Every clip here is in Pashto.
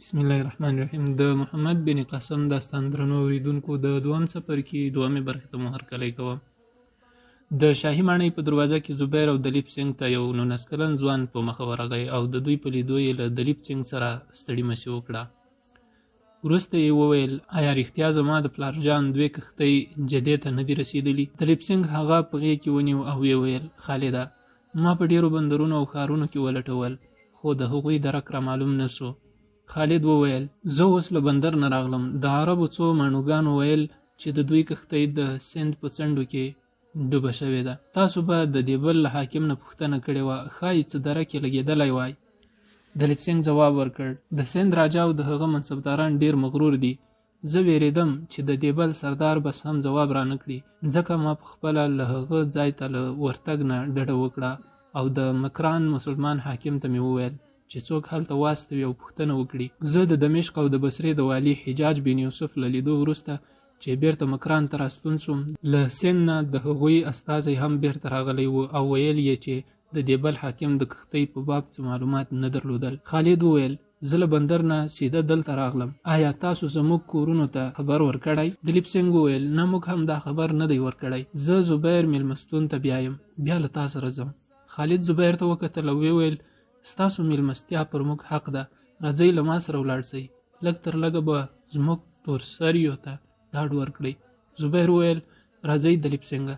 بسم الله الرحمن الرحیم. د محمد بن قاسم داستان درنو اوریدونکو، د دوم څپر کې دومې برخې ته مو هرکلی کوم. د شاهي ماڼۍ په دروازه کې زبیر او دلیپ سنګ ته یو 19 کلن ځوان په مخه ورغی او د دوی په لیدو یې له دلیپ سنګ سره ستړي مسي وکړه. وروسته یې وویل: آیا رښتیا زما د پلار جان دوې کښتۍ جدې ته نه دي رسېدلي؟ دلیپ سنګ هغه په غېږ کې ونیو او ویې ویل: خالده، ما په ډېرو بندرونو او ښارونو کې ولټول، خو د هغوی درک را معلوم نه سو. خالد وویل: زه اوس له بندر نه راغلم. د عربو څو ماڼوګانو ویل چې د دوی کښتۍ د سند په څنډو کې ډوبه شوې ده. تاسو به د دې بل له حاکم نه پوښتنه کړې وه، ښایي څه دره کې لګېدلی وای. دلیپ سنګ ځواب ورکړ: د سند راجا او د هغه منصبداران ډېر مغرور دي. زه وېرېدم چې د دې بل سردار بس هم ځواب را نه کړي، ځکه ما پخپله له هغه ځای ته له ورتګ نه ډډه وکړه او د مکران مسلمان حاکم ته مې وویل چې څوک هلته واستوي او پوښتنه وکړي. زه د دمشق او د بصرې د والي حجاج بن یوسف له لیدو وروسته چې بیرته مکران ته راستون سوم، له سند نه د هغوی استازی هم بیرته راغلی و او ویل یې چې د دې بل حاکم د کښتۍ په باب څه معلومات نه درلودل. خالد وویل: زه له بندر نه سیده دلته راغلم. آیا تاسو زموږ کورونو ته خبر ورکړی؟ دلیپ سنګ وویل: نه، موږ هم دا خبر نه دی ورکړی. زه زبیر میلمستون ته بیایم، بیا له تا سره ځم. خالد زبیر ته وکتل او ویل: ستاسو میلمستیا پر موږ حق ده، راځئ له ما سره ولاړ شئ. لږ تر لږه به زموږ تورسریو ته ډاډ ورکړئ. زبیر وویل: راځئ دلیپ سنګه.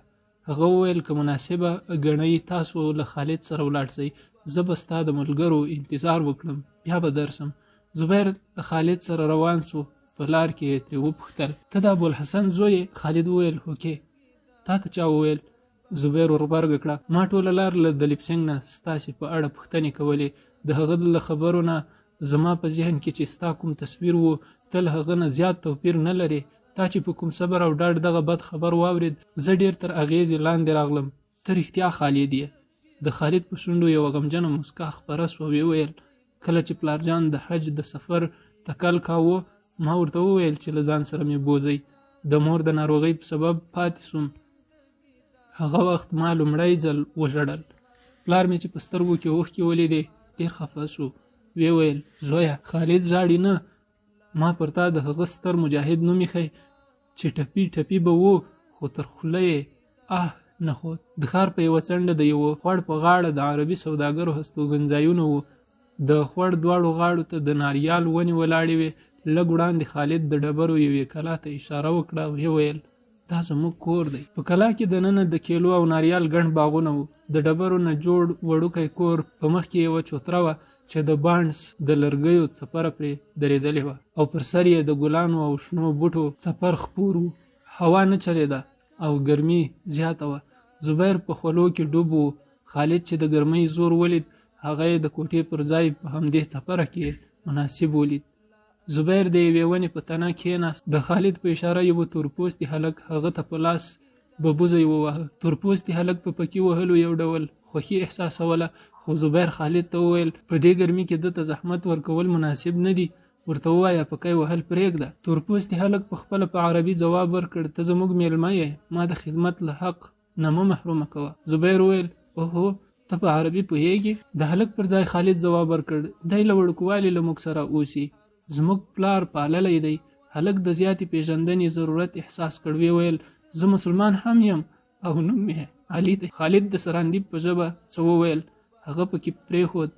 هغه وویل: که مناسبه ګڼئ تاسو له خالد سره ولاړ شئ، زه به ستا د ملګرو انتظار وکړم، بیا به درسم. زبیر له خالد سره روان سو. په لار کې یې ترې وپوښتل: ته د ابوالحسن زوی یې؟ خالد وویل: هوکې. تا ته چا وویل؟ زبیر ورغبرګه کړه: ما ټوله لار له دلیپ سنګ نه ستاسې په اړه پوښتنې کولې. د هغه له خبرو نه زما په ذهن کې چې ستا کوم تصویر و، ته له هغه نه زیات توپیر نه لرې. تا چې په کوم صبر او ډاډ دغه بد خبر واورید، زه ډېر تر اغېزې لاندې راغلم. ته رښتیا خالد یې؟ د خالد په شونډو یوه غمجنه موسکا خپره سوه. ویل: کله چې پلارجان د حج د سفر تکل کاوه، ما ورته وویل چې له ځان سره مې بوځئ. د مور د ناروغۍ په سبب پاتې سوم. هغه وخت ما لومړی ځل وژړل. پلار مې چې په سترګو کې اوښکې ولیدې، ډېر خفه سو. ویې ویل: زویه، خالد ژاړي نه. ما پر تا د هغه ستر مجاهد نوم ایښی چې ټپي ټپي به و، خو تر خوله یې نه خود. د ښار په یوه څنډه د یوه خوړ په غاړه د عربي سوداګرو هستوګنځایونه وو. د خوړ دواړو غاړو ته د ناریال ونې ولاړې وې. لږ وړاندې خالد د ډبرو یوې کلا ته اشاره وکړه او ویې ویل: دا زموږ کور دی. په کلا کې دننه د کیلو او ناریال ګڼ باغونه وو. د ډبرو نه جوړ وړوکی کور، په مخ کې یوه چوتره وه چې د بانډس د لرګیو څپره پرې درېدلې وه او پر سر یې د ګلانو او شنو بوټو څپر خپور و. هوا نه چلېده او ګرمي زیاته وه. زبیر په خولو کې ډوب و. خالد چې د ګرمۍ زور ولید، هغه یې د کوټې پر ځای په همدې څپره کې مناسب ولید. زبیر د یوې ونې په تنه کېناست. د خالد په اشاره یوه تورپوستي هلک هغه ته په لاس ببوزی وواهه. تورپوستي هلک په پکې وهلو یو ډول خوښي احساسوله، خو زبیر خالد ته وویل: په دې ګرمي کې دته زحمت ورکول مناسب نه دي، ورته ووایه پکې وهل پرېږده. تورپوستي هلک په خپله په عربي ځواب ورکړ: ته زموږ میلمه یې، ما د خدمت له حق نه مه محرومه کوه. زبیر وویل: اوهو، ته په عربي پوهېږې؟ د هلک پر ځای خالد ځواب ورکړ: دی له وړوکوالي له موږ سره اوسي، زموږ پلار پاللی دی. هلک د زیاتې پیژندنې ضرورت احساس کړ. ویل: زه مسلمان هم یم او نوم مې علي دی. خالد د سراندیب په ژبه څه وویل، هغه پکې پرېښود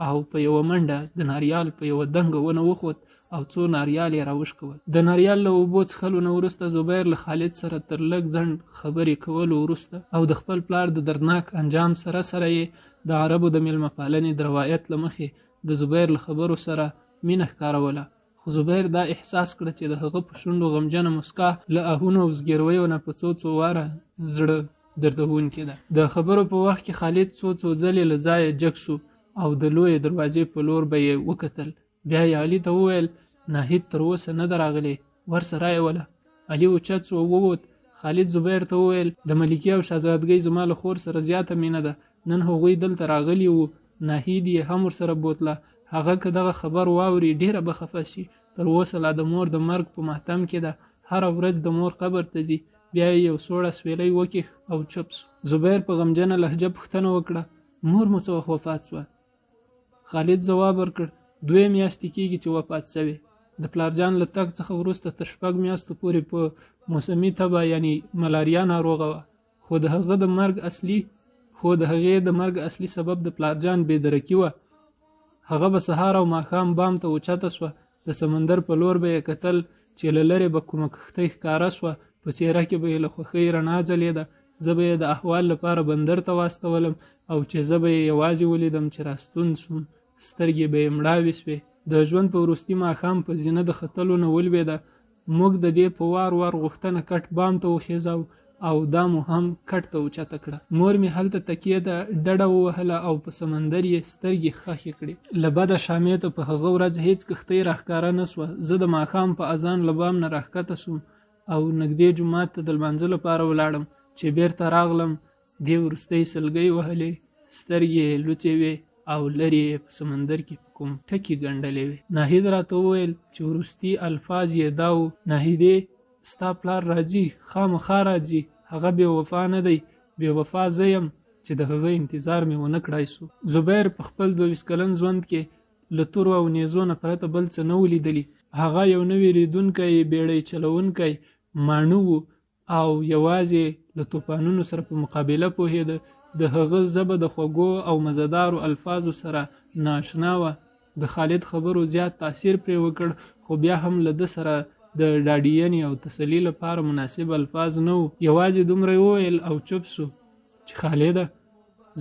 او په یوه منډه د ناریال په یوه دنګه ونه وخوت او څو ناریال یې راوشکول. د ناریال له اوبو څښلو نه وروسته زبیر له خالد سره تر لږ ځنډ خبرې کولو وروسته او د خپل پلار د دردناک انجام سره سره یې د عربو د میلمه پالنې د روایت له مخې د زبیر له خبرو سره مینه ښکاروله. خو زبیر دا احساس کړه چې د هغه په شونډو غمجنه موسکا له آهونو او زګیرویو نه په څو واره زړه دردونکې ده. د خبرو په وخت کې خالد څو ځلې له ځایه جګ سو او د لویې دروازې په لور به یې وکتل. بیا یې علي ته وویل: ناهید تر اوسه نه ده راغلی، ورسره یې وله. علي اوچت سو او ووت. خالد زبیر ته وویل: د ملکې او شهزادګۍ زما له خور سره زیاته مینه ده. نن هغوی دلته راغلي وو، ناهید یې هم ورسره بوتله. هغه که دغه خبر واوري ډېره به خفه شي. تر اوسه لا د مور د مرګ په ماتم کې ده. هره ورځ د مور قبر ته ځي. بیا یې یو سوړ اسویلی وکیښ او چوپ سو. زبیر په غمجنه لهجه پوښتنه وکړه: مور مو څه وخت وفات سوه؟ خالد ځواب ورکړ: 2 میاشتې کېږي چې وفات شوی. د پلارجان له تګ څخه وروسته تر 6 میاشتو پورې په موسمي تبه یعنی ملاریا ناروغه وه. خو د هغې د مرګ اصلي سبب د پلارجان بېدرکي وه. هغه به سهار او ماښام بام ته اوچته سوه. د سمندر په لور به یې کتل چې له لرې به کومه کښتۍ ښکاره سوه. په څېره کې به یې له خوښۍ رڼا ځلېده. زه به یې د احوال لپاره بندر ته واستولم او چې زه به یې یوازې ولیدم چې راستون سوم. سترګې به یې مړاوې سوې. د ژوند په وروستي ماښام په زینه د ختلو نه ولوېده. موږ د دې په وار غوښتنه کټ بام ته وخېځاو او دا مو هم کټ ته اوچته کړه. مور مې هلته تکیه ده ډډه ووهله او په سمندر یې سترګې خښې کړې. له بده شامې ته په هغه ورځ هېڅ کښتۍ راښکاره نه سوه. زه د ماښام په اذان له بام نه راښکته سوم او نږدې جومات ته د لمانځه لپاره ولاړم. چې بیرته راغلم دې وروستۍ سلګۍ وهلې، سترګې یې لوڅې وې او لرې یې په سمندر کې کوم ټکي ګنډلې وې. ناهید راته وویل چې وروستي الفاظ یې دا و: ناهیدې ستا پلار راځي، خامخا راځي، هغه بې وفا نه دی، بې وفا زه یم چې د هغه انتظار مې ونه کړای سو. زبیر په خپل 22 کلن ژوند کې له تورو او نیزو نه پرته بل څه نه ولیدلي. هغه یو نه وېرېدونکی بیړۍ چلوونکی ماڼو و او یوازې له طوفانونو سره په مقابله پوهېده. د هغه ژبه د خوږو او مزهدارو الفاظو سره نااشنا وه. د خالد خبرو زیات تاثیر پرې وکړ، خو بیا هم له ده سره د ډاډینې او تسلي لپاره مناسب الفاظ نه وو. یوازې دومره وویل او چوپ سو چې خالده،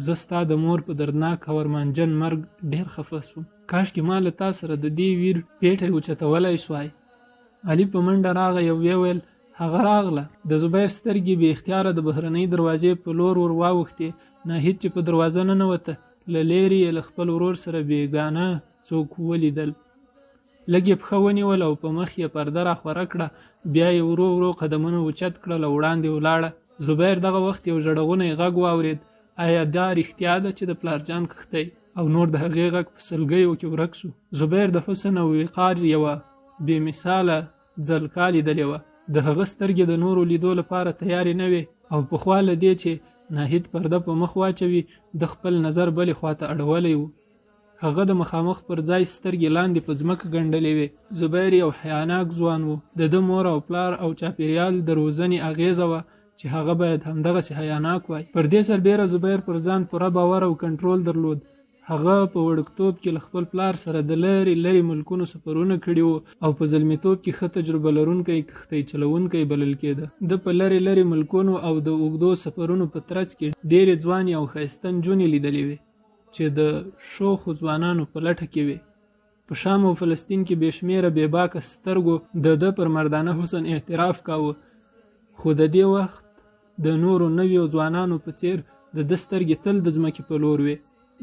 زه ستا د مور په دردناک او ارمانجن مرګ ډېر خفه سوم. کاشکې ما له تا سره د دې ویر پیټی اوچتولی سوای. علي په منډه راغی او ویل هغه راغله. د زبیر سترګې بې اختیاره د بهرنۍ دروازې په لور ور واوښتې. ناهید چې په دروازه ننوته، له لرې یې له خپل ورور سره بېګانه څوک ولیدل. لږ یې پښه ونیول او په مخ یې پرده راخوره کړه. بیا یې ورو ورو قدمونه اوچت کړل او وړاندې ولاړه. زبیر دغه وخت یو ژړغونی غږ واورېد. آیا دا رښتیا ده چې د پلارجان کښتۍ؟ او نور د هغې غږ په سلګیو کې ورک سو. زبیر د حسن او وقار یوه بې مثاله ځلکا لیدلې وه. د هغه سترګې د نورو لیدو لپاره تیارې نه وې او پخوا له دې چې ناهید پرده په مخ واچوي، د خپل نظر بلې خواته اړولی و. هغه د مخامخ پر ځای سترګې لاندې په ځمکه ګنډلې وې. زبیر یو حیاناک ځوان و. د ده مور او پلار او چاپېریال د روزنې اغېزه وه چې هغه باید همدغسې حیاناک وای. پر دې سربیره زبیر پر ځان پوره باور او کنټرول درلود. هغه په وړکتوب کې له خپل پلار سره د لرې لرې ملکونو سفرونه کړي وو او په زلمیتوب کې ښه تجربه لرونکی کښتۍ چلوونکی بلل کېده. ده په لرې لرې ملکونو او د اوږدو سفرونو په ترڅ کې ډېرې ځوانې او ښایسته نجونې لیدلې وې چې د شوخو ځوانانو په لټه کې وې. په شام او فلسطین کې بې شمېره بېباکه سترګو د ده پر مردانه حسن اعتراف کاوه، خو د دې وخت د نورو نویو ځوانانو په څېر د ده سترګې تل د ځمکې په لور وې.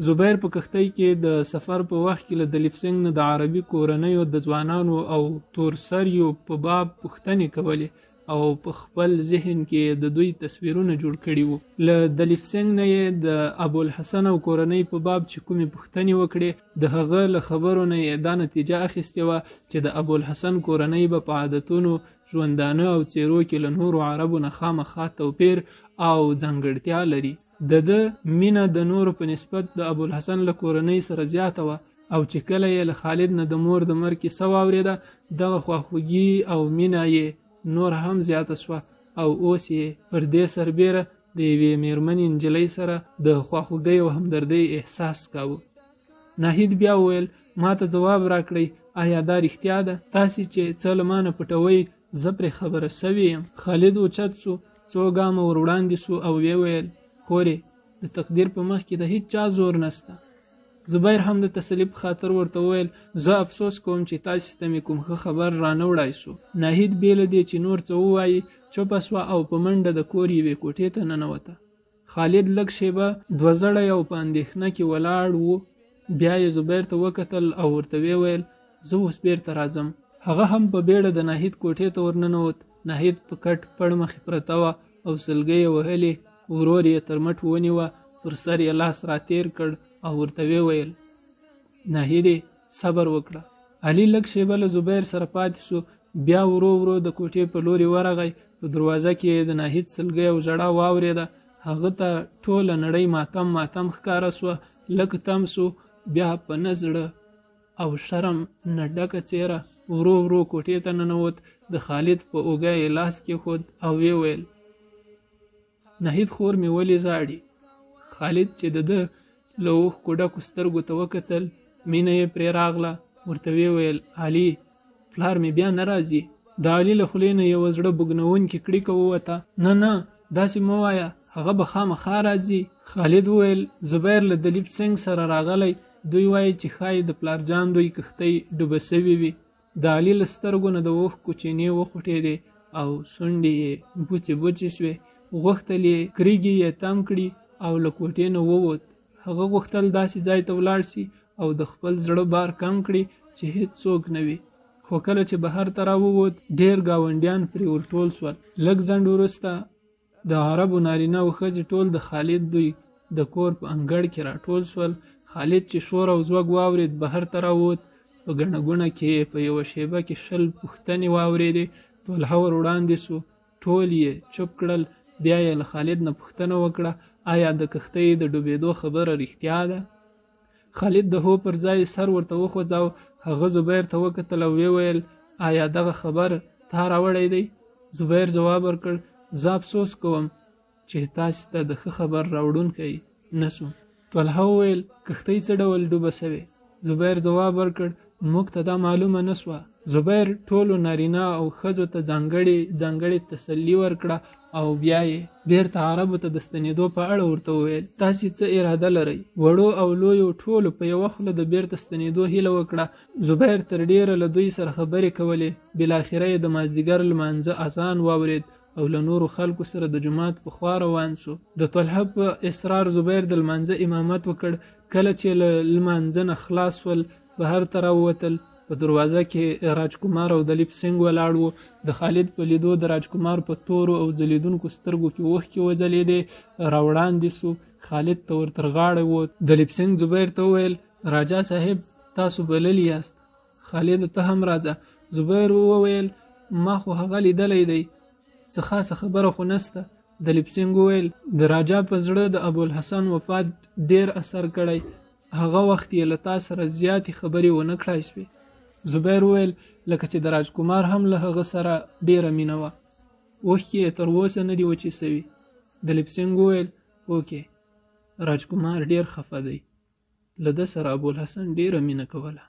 زبیر په کښتۍ کې د سفر په وخت کې له دلیف سنګ نه د عربي کورنیو د ځوانانو او تورسریو په باب پوښتنې کولې او په خپل ذهن کې د دوی تصویرونه جوړ کړي وو. له دلیف سنګ نه یې د ابوالحسن او کورنۍ په باب چې کومې پوښتنې وکړې، د هغه له خبرو نه یې دا نتیجه اخیستې وه چې د ابوالحسن کورنۍ به په عادتونو، ژوندانه او څېرو کې له نورو عربو نه خامخا توپیر او ځانګړتیا لري. د ده مینه د نورو په نسبت د ابوالحسن له کورنۍ سره زیاته وه او چې کله یې له خالد نه د مور د مرګ کیسه واورېده، دغه خواخوږي او مینه یې نور هم زیاته سوه او اوس یې پر دې سربیره د یوې میرمنې نجلۍ سره د خواخوږۍ او همدردۍ احساس کاوه. ناهید بیا وویل ما ته ځواب راکړئ، آیا دا رښتیا ده؟ تاسې چې څه له ما نه پټوئ، زه پرې خبره سوې یم. خالد اوچت سو، څو ګامه ور وړاندې سو او ویې ویل خورې د تقدیر په مخ کې د هیڅ چا زور نسته. زبیر هم د تسلي په خاطر ورته وویل زه افسوس کوم چې تاسې ته مې کوم ښه خبر را نه وړای سو. ناهید بې له دې چې نور څه ووایي چوپه سوه او په منډه د کور یوې کوټې ته ننوته. خالد لږ شیبه دوه او په اندېښنه کې ولاړ و. بیا یې زبیر ته وکتل او ورته ویل زه اوس بیرته راځم. هغه هم په بیړه د ناهید کوټې ته ورننوت. ناهید په کټ پړ مخې پرته وه او سلګۍ یې وهلې. ورور یې تر مټ ونیوه، پر سر یې لاس را تیر کړ او ورته ویل ناهیدې صبر وکړه. علي لږ شیبه له زبیر سره پاتې سو، بیا ورو ورو د کوټې په لوري ورغی. په دروازه کې د ناهید سلګۍ او ژړا واورېده. هغه ته ټوله نړۍ ماتم ښکاره سوه. لږ تم سو، بیا په نه زړه او شرم نه ډکه څېره ورو ورو کوټې ته ننوت. د خالد په اوږه یې لاس کېښود او ویې ویل نهید خور مې ولې زاړي؟ خالد چې د ده له اوښکو ډکو سترګو ته وکتل مینه یې پرې راغله. ورته ویې ویل علي پلار مې بیا نه راځي؟ د علي له خولې نه یوه زړه بوږنونکې کړیکه ووته. نه نه داسې مه وایه، هغه به خامخا راځي. خالد وویل زبیر له دلیپ سنګ سره راغلی، دوی وایي چې ښایي د پلارجان دوی کښتۍ ډوبه سوي وي. د علي له سترګو نه د اوښکو چینې وخوټېدې او شونډې یې بوڅې بوڅې شوې. غوښتل یې کریږې یې تم کړي او له کوټې نه ووت. هغه غوښتل داسې ځای ته ولاړ شي او د خپل زړه بار کم کړي چې هیڅ څوک نه وي. خو کله چې بهر ته راووت ډېر ګاونډیان پرې ورټول شول. لږ ځنډ وروسته د عربو نارینه او ښځې ټول د خالد دوی د کور په انګړ کې راټول شول. خالد چې شور او زوږ واورېد بهر ته راووت. په ګڼه ګوڼه کې په یوه شیبه کې 20 پوښتنې واورېدې. طلحه ور وړاندې سو، ټول یې چوپ کړل. بیا یې له خالد نه پوښتنه وکړه آیا د کښتۍ د ډوبېدو خبره رښتیا ده؟ خالد د هو پر ځای سر ورته وخوځاو. هغه زبیر ته وکتل او ویې ویل آیا دغه خبر تا راوړی دی؟ زبیر ځواب ورکړ زه افسوس کوم چې تاسې ته د ښه خبر راوړونکی نه سوم. طلحه وویل کښتۍ څه ډول ډوبه سوې؟ زبیر ځواب ورکړ موږ ته دا معلومه نه سوه. زبیر ټولو نارینه او ښځو ته ځانګړې تسلي ورکړه او بیا یې بیرته عربو ته د ستنېدو په اړه ورته وویل تاسې څه اراده لرئ؟ وړو او لویو ټولو په یوه خوله د بیرته ستنېدو هیله وکړه. زبیر تر ډېره له دوی سره خبرې کولې. بالاخره یې د مازدیګر لمانځه اذان واورېد او له نورو خلکو سره د جومات په خوا روان سو. د طلحه په اصرار زبیر د لمانځه امامت وکړ. کله چې له لمانځه نه خلاص ول بهر ته راووتل. په دروازه کې راجکمار او دلیپ سنګ ولاړ وو. د خالد په لیدو د راجکمار په تورو او ځلیدونکو سترګو کې اوښکې وځلېدې. راوړاندې سو، خالد ته ور تر غاړه ووت. دلیپ سنګ زبیر ته وویل راجا صاحب تاسو بللی یاست، خالد ته هم راځه. زبیر وویل ما خو هغه لیدلی دی، څه خاصه خبره خو نسته. دلیپ سنګ وویل د راجا په زړه د ابوالحسن وفات ډېر اثر کړی، هغه وخت یې له تا سره زیاتې خبرې ونه کړای شوې. زبیر وویل لکه چې د راجکمار هم له هغه سره ډېره مینه وه، اوښکې یې تر اوسه نه دي وچې سوي. دلیپ سنګ وویل اوکې، راجکمار ډېر خفه دی، له ده سره ابوالحسن ډېره مینه کوله.